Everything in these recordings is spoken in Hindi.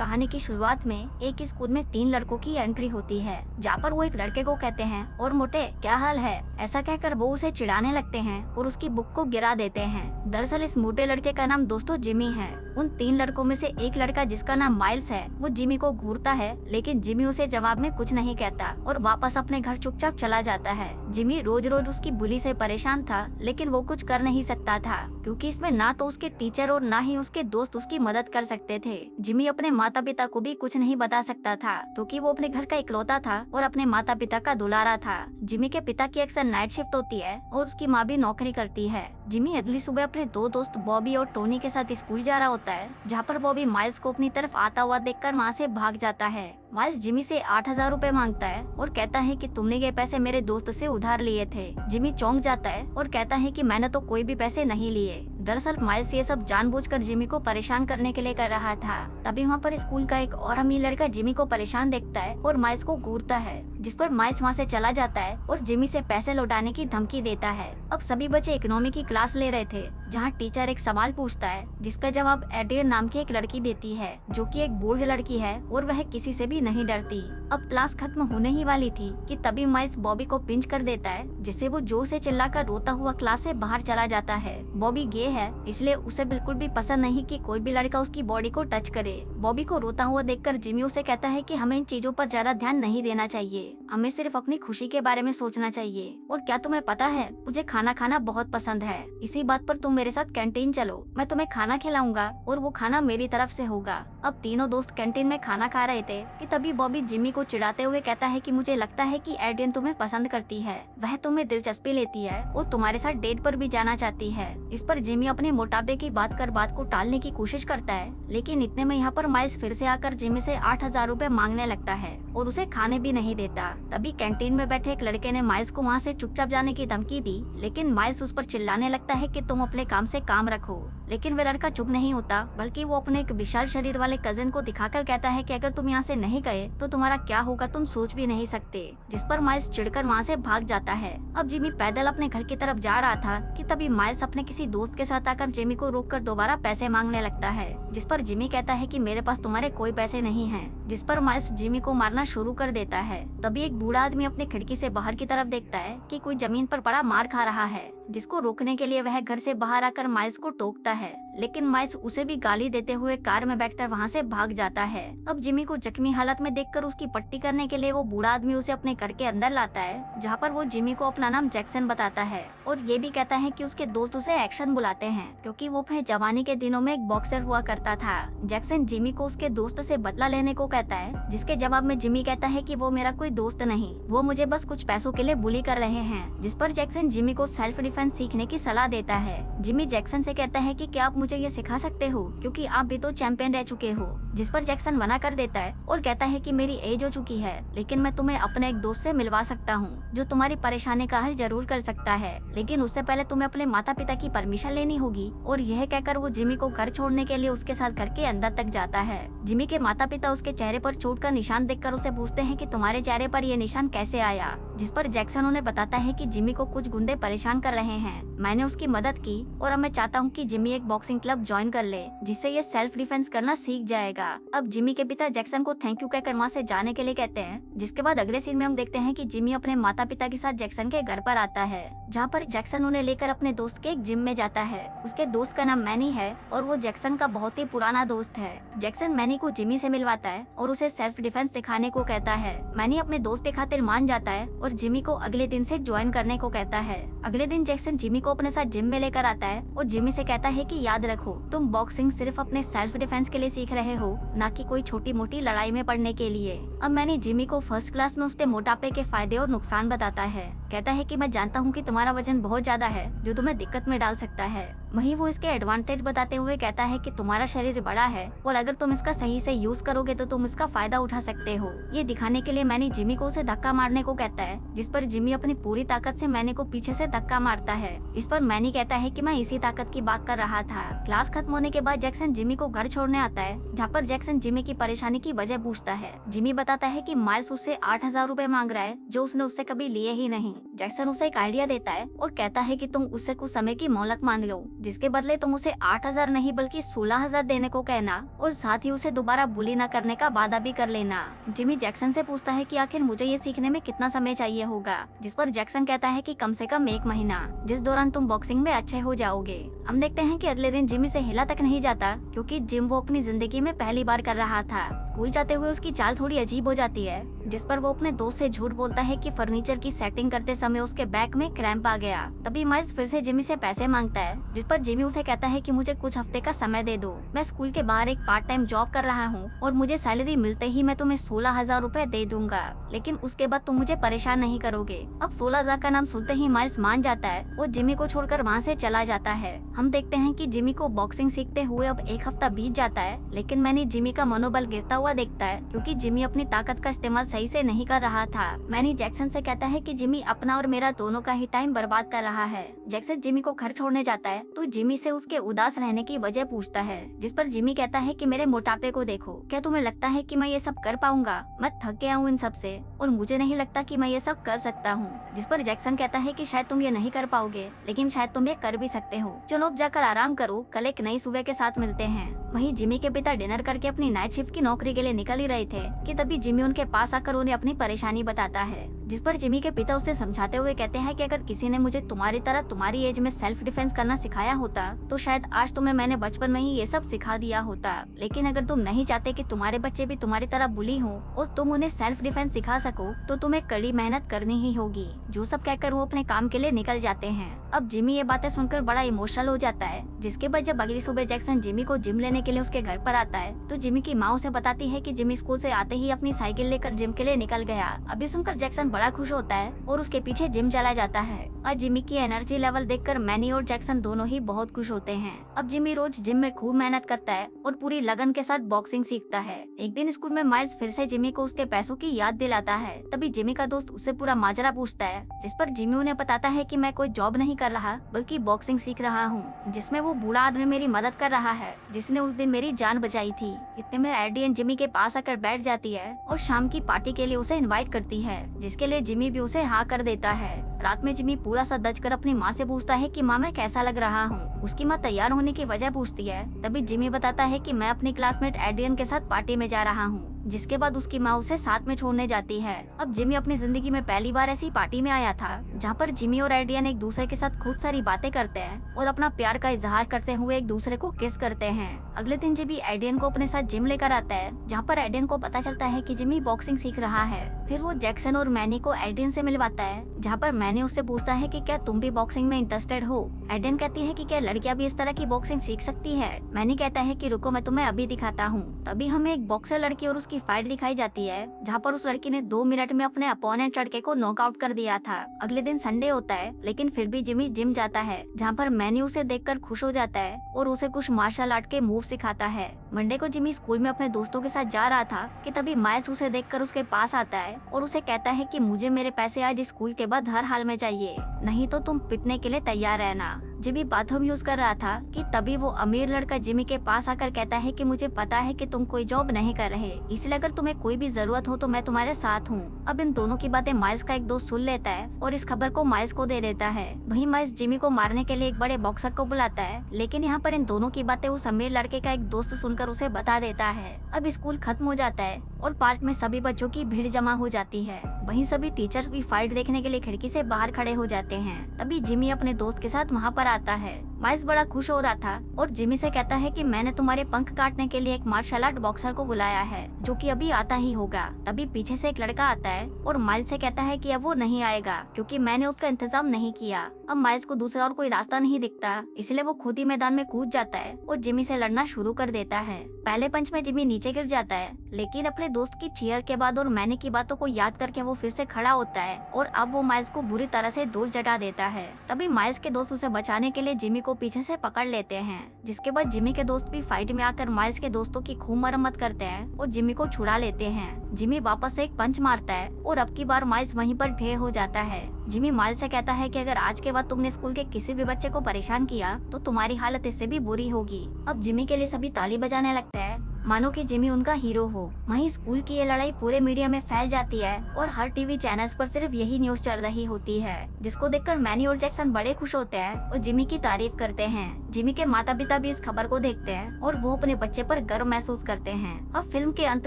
कहानी की शुरुआत में एक स्कूल में 3 लड़कों की एंट्री होती है, जहाँ पर वो एक लड़के को कहते हैं और मोटे क्या हाल है, ऐसा कहकर वो उसे चिढ़ाने लगते हैं और उसकी बुक को गिरा देते हैं। दरअसल इस मोटे लड़के का नाम दोस्तों जिमी है। उन 3 लड़कों में से एक लड़का जिसका नाम माइल्स है, वो जिमी को घूरता है, लेकिन जिमी उसे जवाब में कुछ नहीं कहता और वापस अपने घर चुपचाप चला जाता है। जिमी रोज रोज उसकी बुली से परेशान था, लेकिन वो कुछ कर नहीं सकता था, क्योंकि इसमें ना तो उसके टीचर और ना ही उसके दोस्त उसकी मदद कर सकते थे। जिमी अपने माता पिता को भी कुछ नहीं बता सकता था, क्योंकि वो अपने घर का इकलौता था और अपने माता पिता का दुलारा था। जिमी के पिता की अक्सर नाइट शिफ्ट होती है और उसकी माँ भी नौकरी करती है। जिमी अगली सुबह अपने 2 दोस्त बॉबी और टोनी के साथ स्कूल जा रहा होता है, जहाँ पर बॉबी माइल्स को अपनी तरफ आता हुआ देखकर वहाँ से भाग जाता है। माइल्स जिमी से 8,000 रुपए मांगता है और कहता है कि तुमने ये पैसे मेरे दोस्त से उधार लिए थे। जिमी चौंक जाता है और कहता है कि मैंने तो कोई भी पैसे नहीं लिए। दरअसल माइल्स ये सब जानबूझकर जिमी को परेशान करने के लिए कर रहा था। तभी वहाँ पर स्कूल का एक और अमीर लड़का जिमी को परेशान देखता है और माइल्स को घूरता है, जिस पर माइल्स वहाँ से चला जाता है और जिमी से पैसे लौटाने की धमकी देता है। अब सभी बच्चे इकोनॉमी की क्लास ले रहे थे, जहाँ टीचर एक सवाल पूछता है, जिसका जवाब एडियर नाम की एक लड़की देती है, जो कि एक बूढ़ी लड़की है और वह किसी से भी नहीं डरती। अब क्लास खत्म होने ही वाली थी कि तभी माइल्स बॉबी को पिंच कर देता है, जिससे वो जोर से चिल्लाकर रोता हुआ क्लास से बाहर चला जाता है। बॉबी गे है, इसलिए उसे बिल्कुल भी पसंद नहीं कि कोई भी लड़का उसकी बॉडी को टच करे। बॉबी को रोता हुआ देखकर जिमी उसे कहता है कि हमें इन चीजों पर ज्यादा ध्यान नहीं देना चाहिए, हमें सिर्फ अपनी खुशी के बारे में सोचना चाहिए। और क्या तुम्हें पता है, मुझे खाना खाना बहुत पसंद है, इसी बात पर तुम मेरे साथ कैंटीन चलो, मैं तुम्हें खाना खिलाऊंगा और वो खाना मेरी तरफ से होगा। अब तीनों दोस्त कैंटीन में खाना खा रहे थे कि तभी बॉबी जिमी को चिढ़ाते हुए कहता है कि मुझे लगता है कि एडियन तुम्हें पसंद करती है, वह तुम्हें दिलचस्पी लेती है और तुम्हारे साथ डेट पर भी जाना चाहती है। इस पर जिमी अपने मोटापे की बात कर बात को टालने की कोशिश करता है, लेकिन इतने में यहाँ पर माइल्स फिर से आकर जिमी से 8,000 रुपए मांगने लगता है और उसे खाने भी नहीं देता। तभी कैंटीन में बैठे एक लड़के ने माइल्स को वहाँ से चुपचाप जाने की धमकी दी, लेकिन माइल्स उस पर चिल्लाने लगता है कि तुम अपने काम से काम रखो। लेकिन वह लड़का चुप नहीं होता, बल्कि वो अपने एक विशाल शरीर वाले कजिन को दिखाकर कहता है कि अगर तुम यहाँ से नहीं गए तो तुम्हारा क्या होगा तुम सोच भी नहीं सकते। जिस पर माइल्स चिढ़कर वहाँ से भाग जाता है। अब जिमी पैदल अपने घर की तरफ जा रहा था कि तभी माइल्स अपने किसी दोस्त के साथ आकर जिमी को रोककर दोबारा पैसे मांगने लगता है, जिस पर जिमी कहता है कि मेरे पास तुम्हारे कोई पैसे नहीं हैं। जिस पर माइल्स जिमी को मारना शुरू कर देता है। तभी एक बूढ़ा आदमी अपनी खिड़की से बाहर की तरफ देखता है कि कोई जमीन पर पड़ा मार खा रहा है, जिसको रोकने के लिए वह घर से बाहर आकर माइल्स को टोकता है, लेकिन माइल्स उसे भी गाली देते हुए कार में बैठकर वहाँ से भाग जाता है। अब जिमी को जख्मी हालत में देखकर उसकी पट्टी करने के लिए वो बूढ़ा आदमी उसे अपने घर के अंदर लाता है, जहाँ पर वो जिमी को अपना नाम जैक्सन बताता है और ये भी कहता है कि उसके दोस्त उसे एक्शन बुलाते हैं, क्योंकि वो अपने जवानी के दिनों में एक बॉक्सर हुआ करता था। जैक्सन जिमी को उसके दोस्त से बदला लेने को कहता है, जिसके जवाब में जिमी कहता है कि वो मेरा कोई दोस्त नहीं, वो मुझे बस कुछ पैसों के लिए बुली कर रहे हैं। जिस पर जैक्सन जिमी को सेल्फ डिफेंस सीखने की सलाह देता है। जिमी जैक्सन से कहता है कि क्या आप मुझे ये सिखा सकते हो, क्योंकि आप भी तो चैंपियन रह चुके हो। जिस पर जैक्सन मना कर देता है और कहता है कि मेरी एज हो चुकी है, लेकिन मैं तुम्हें अपने एक दोस्त से मिलवा सकता हूँ, जो तुम्हारी परेशानी का हल जरूर कर सकता है, लेकिन उससे पहले तुम्हें अपने माता पिता की परमिशन लेनी होगी। और यह कहकर वो जिमी को घर छोड़ने के लिए उसके साथ घर के अंदर तक जाता है। जिमी के माता पिता उसके चेहरे पर चोट का निशान देखकर उसे पूछते हैं कि तुम्हारे चेहरे पर यह निशान कैसे आया, जिस पर जैक्सन उन्हें बताता है कि जिमी को कुछ गुंडे परेशान कर रहे हैं, मैंने उसकी मदद की और अब मैं चाहता हूँ कि जिमी एक बॉक्सिंग क्लब ज्वाइन कर ले, जिससे ये सेल्फ डिफेंस करना सीख जाएगा। अब जिमी के पिता जैक्सन को थैंक यू कहकर वहाँ से जाने के लिए कहते हैं, जिसके बाद अगले सीन में हम देखते हैं कि जिमी अपने माता पिता के साथ जैक्सन के घर पर आता है, जहाँ पर जैक्सन उन्हें लेकर अपने दोस्त के एक जिम में जाता है। उसके दोस्त का नाम मैनी है और वो जैक्सन का बहुत ही पुराना दोस्त है। जैक्सन मैनी को जिमी से मिलवाता है और उसे सेल्फ डिफेंस सिखाने को कहता है। मैनी अपने दोस्त के खातिर मान जाता है और जिमी को अगले दिन से ज्वाइन करने को कहता है। अगले दिन जैक्सन जिमी को अपने साथ जिम में लेकर आता है और जिमी से कहता है कि याद रखो, तुम बॉक्सिंग सिर्फ अपने सेल्फ डिफेंस के लिए सीख रहे हो, न कि कोई छोटी मोटी लड़ाई में पड़ने के लिए। अब मैंने जिमी को फर्स्ट क्लास में उसके मोटापे के फायदे और नुकसान बताता है। कहता है कि मैं जानता हूँ कि तुम्हारा वजन बहुत ज्यादा है, जो तुम्हें दिक्कत में डाल सकता है। वहीं वो इसके एडवांटेज बताते हुए कहता है कि तुम्हारा शरीर बड़ा है और अगर तुम इसका सही से यूज करोगे तो तुम इसका फायदा उठा सकते हो। ये दिखाने के लिए मैनी जिमी को उसे धक्का मारने को कहता है, जिस पर जिमी अपनी पूरी ताकत से मैनी को पीछे से धक्का मारता है। इस पर मैनी कहता है कि मैं इसी ताकत की बात कर रहा था। क्लास खत्म होने के बाद जैक्सन जिमी को घर छोड़ने आता है, जहाँ पर जैक्सन जिमी की परेशानी की वजह पूछता है। जिमी बताता है कि माइल्स उससे 8,000 रुपए मांग रहा है, जो उसने उससे कभी लिए ही नहीं। जैक्सन उसे एक आइडिया देता है और कहता है कि तुम उससे कुछ समय की मोहलत मांग लो, जिसके बदले तुम उसे 8,000 नहीं बल्कि 16,000 देने को कहना और साथ ही उसे दोबारा बुली न करने का वादा भी कर लेना। जिमी जैक्सन से पूछता है कि आखिर मुझे ये सीखने में कितना समय चाहिए होगा, जिस पर जैक्सन कहता है कि कम से कम 1 महीना, जिस दौरान तुम बॉक्सिंग में अच्छे हो जाओगे। हम देखते हैं कि अगले दिन जिमी से हिला तक नहीं जाता, क्योंकि जिम वो अपनी जिंदगी में पहली बार कर रहा था। स्कूल जाते हुए उसकी चाल थोड़ी अजीब हो जाती है, जिस पर वो अपने दोस्त से झूठ बोलता है कि फर्नीचर की सेटिंग करते समय उसके बैक में क्रैम्प आ गया। तभी माइल्स फिर से जिमी से पैसे मांगता है, जिस पर जिमी उसे कहता है कि मुझे कुछ हफ्ते का समय दे दो, मैं स्कूल के बाहर एक पार्ट टाइम जॉब कर रहा हूँ और मुझे सैलरी मिलते ही मैं तुम्हें 16,000 रूपए दे दूंगा, लेकिन उसके बाद तुम मुझे परेशान नहीं करोगे। अब 16,000 का नाम सुनते ही माइल्स मान जाता है और जिमी को छोड़कर वहाँ से चला जाता है। हम देखते हैं कि जिमी को बॉक्सिंग सीखते हुए अब 1 हफ्ता बीत जाता है, लेकिन मैनी जिमी का मनोबल गिरता हुआ देखता है, क्योंकि जिमी अपनी ताकत का इस्तेमाल सही से नहीं कर रहा था। मैनी जैक्सन से कहता है कि जिमी अपना और मेरा दोनों का ही टाइम बर्बाद कर रहा है। जैक्सन जिमी को घर छोड़ने जाता है तो जिमी से उसके उदास रहने की वजह पूछता है, जिस पर जिमी कहता है कि मेरे मोटापे को देखो, क्या तुम्हें लगता है कि मैं ये सब कर पाऊंगा? मैं थक गया हूँ इन सब से और मुझे नहीं लगता कि मैं ये सब कर सकता हूँ। जिस पर जैक्सन कहता है कि शायद तुम ये नहीं कर पाओगे, लेकिन शायद तुम ये कर भी सकते हो। चलो अब जाकर आराम करो, कल एक नई सुबह के साथ मिलते हैं। वहीं जिमी के पिता डिनर करके अपनी नाइट शिफ्ट की नौकरी के लिए निकल ही रहे थे कि तभी जिमी उनके पास आकर उन्हें अपनी परेशानी बताता है, जिस पर जिमी के पिता उसे समझाते हुए कहते हैं कि अगर किसी ने मुझे तुम्हारी तरह तुम्हारी एज में सेल्फ डिफेंस करना सिखाया होता तो शायद आज तुम्हें मैंने बचपन में ही ये सब सिखा दिया होता, लेकिन अगर तुम नहीं चाहते कि तुम्हारे बच्चे भी तुम्हारी तरह बुली हो और तुम उन्हें सेल्फ डिफेंस सिखा सको तो तुम्हें कड़ी मेहनत करनी ही होगी। जो सब कहकर वो अपने काम के लिए निकल जाते हैं। अब जिमी ये बातें सुनकर बड़ा इमोशनल हो जाता है, जिसके बाद जब अगली सुबह जैक्सन जिमी को जिम लेने के लिए उसके घर पर आता है तो जिमी की माँ उसे बताती है कि जिमी स्कूल से आते ही अपनी साइकिल लेकर जिम के लिए निकल गया। अभी सुनकर जैक्सन बड़ा खुश होता है और उसके पीछे जिम चला जाता है और जिमी की एनर्जी लेवल देखकर मैनी और जैक्सन दोनों ही बहुत खुश होते हैं। अब जिमी रोज जिम में खूब मेहनत करता है और पूरी लगन के साथ बॉक्सिंग सीखता है। एक दिन स्कूल में माइल्स फिर से जिमी को उसके पैसों की याद दिलाता है। तभी जिमी का दोस्त उससे पूरा माजरा पूछता है, जिस पर जिमी उन्हें बताता है कि मैं कोई जॉब नहीं कर रहा बल्कि बॉक्सिंग सीख रहा हूँ, जिसमें वो बूढ़ा आदमी मेरी मदद कर रहा है जिसने उस दिन मेरी जान बचाई थी। इतने में एडियन जिमी के पास आकर बैठ जाती है और शाम की पार्टी के लिए उसे इनवाइट करती है, जिसके लिए जिमी भी उसे हाँ कर देता है। रात में जिमी पूरा सा दज कर अपनी माँ से पूछता है कि माँ मैं कैसा लग रहा हूँ। उसकी माँ तैयार होने की वजह पूछती है। तभी जिमी बताता है कि मैं अपनी क्लासमेट एडियन के साथ पार्टी में जा रहा हूँ, जिसके बाद उसकी माँ उसे साथ में छोड़ने जाती है। अब जिमी अपनी जिंदगी में पहली बार ऐसी पार्टी में आया था जहाँ पर जिमी और एडियन एक दूसरे के साथ खूब सारी बातें करते हैं और अपना प्यार का इजहार करते हुए एक दूसरे को किस करते हैं। अगले दिन जिमी एडियन को अपने साथ जिम लेकर आता है, जहाँ पर एडियन को पता चलता है कि जिमी बॉक्सिंग सीख रहा है। फिर वो जैक्सन और मैनी को एडियन से मिलवाता है, जहाँ पर मैनी उससे पूछता है कि क्या तुम भी बॉक्सिंग में इंटरेस्टेड हो। एडियन कहती है कि क्या लड़कियां भी इस तरह की बॉक्सिंग सीख सकती है। मैनी कहता है कि रुको मैं तुम्हें अभी दिखाता हूँ। तभी हमें एक बॉक्सर लड़की और उसकी फाइट दिखाई जाती है, जहाँ पर उस लड़की ने 2 मिनट में अपने अपोनेंट लड़के को नॉकआउट कर दिया था। अगले दिन संडे होता है, लेकिन फिर भी जिमी जिम जाता है, जहाँ पर मैनी उसे देखकर खुश हो जाता है और उसे कुछ मार्शल आर्ट के मूव सिखाता है। मंडे को जिमी स्कूल में अपने दोस्तों के साथ जा रहा था कि तभी माइल्स उसे देखकर उसके पास आता है और उसे कहता है कि मुझे मेरे पैसे आज स्कूल के बाद हर हाल में चाहिए, नहीं तो तुम पिटने के लिए तैयार रहना। जिमी बाथरूम यूज कर रहा था कि तभी वो अमीर लड़का जिमी के पास आकर कहता है कि मुझे पता है कि तुम कोई जॉब नहीं कर रहे, इसलिए अगर तुम्हें कोई भी जरूरत हो तो मैं तुम्हारे साथ हूँ। अब इन दोनों की बातें माइल्स का एक दोस्त सुन लेता है और इस खबर को माइल्स को दे देता है। वहीं माइल्स जिमी को मारने के लिए एक बड़े बॉक्सर को बुलाता है, लेकिन यहाँ पर इन दोनों की बातें उस अमीर लड़के का एक दोस्त सुनकर उसे बता देता है। अब स्कूल खत्म हो जाता है और पार्क में सभी बच्चों की भीड़ जमा हो जाती है। वहीं सभी टीचर्स भी फाइट देखने के लिए खिड़की से बाहर खड़े हो जाते हैं। तभी जिमी अपने दोस्त के साथ वहाँ पर आता है। माइल्स बड़ा खुश हो रहा था और जिमी से कहता है कि मैंने तुम्हारे पंख काटने के लिए एक मार्शल आर्ट बॉक्सर को बुलाया है, जो कि अभी आता ही होगा। तभी पीछे से एक लड़का आता है और माइल्स से कहता है कि अब वो नहीं आएगा क्योंकि मैंने उसका इंतजाम नहीं किया। अब माइल्स को दूसरा और कोई रास्ता नहीं दिखता, इसलिए वो खुद ही मैदान में कूद जाता है और जिमी से लड़ना शुरू कर देता है। पहले पंच में जिमी नीचे गिर जाता है, लेकिन अपने दोस्त की चीयर के बाद और मैनी की बातों को याद करके वो फिर से खड़ा होता है और अब वो माइल्स को बुरी तरह से दूर जटा देता है। तभी माइल्स के दोस्त उसे बचाने के लिए जिमी को पीछे से पकड़ लेते हैं, जिसके बाद जिमी के दोस्त भी फाइट में आकर माइल्स के दोस्तों की खूब मरम्मत करते हैं और जिमी को छुड़ा लेते हैं। जिमी वापस से एक पंच मारता है और अब की बार माइल्स वहीं पर ढेर हो जाता है। जिमी माइल्स से कहता है कि अगर आज के बाद तुमने स्कूल के किसी भी बच्चे को परेशान किया तो तुम्हारी हालत इससे भी बुरी होगी। अब जिमी के लिए सभी ताली बजाने लगते हैं, मानो कि जिमी उनका हीरो हो। वहीं स्कूल की ये लड़ाई पूरे मीडिया में फैल जाती है और हर टीवी चैनल्स पर सिर्फ यही न्यूज चल रही होती है, जिसको देखकर मैनी और जैक्सन बड़े खुश होते हैं और जिमी की तारीफ करते हैं। जिमी के माता पिता भी इस खबर को देखते हैं और वो अपने बच्चे पर गर्व महसूस करते हैं। अब फिल्म के अंत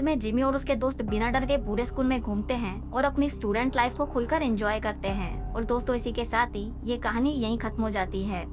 में जिमी और उसके दोस्त बिना डर के पूरे स्कूल में घूमते हैं और अपनी स्टूडेंट लाइफ को खुलकर एंजॉय करते हैं। और दोस्तों, इसी के साथ ही ये कहानी यहीं खत्म हो जाती है।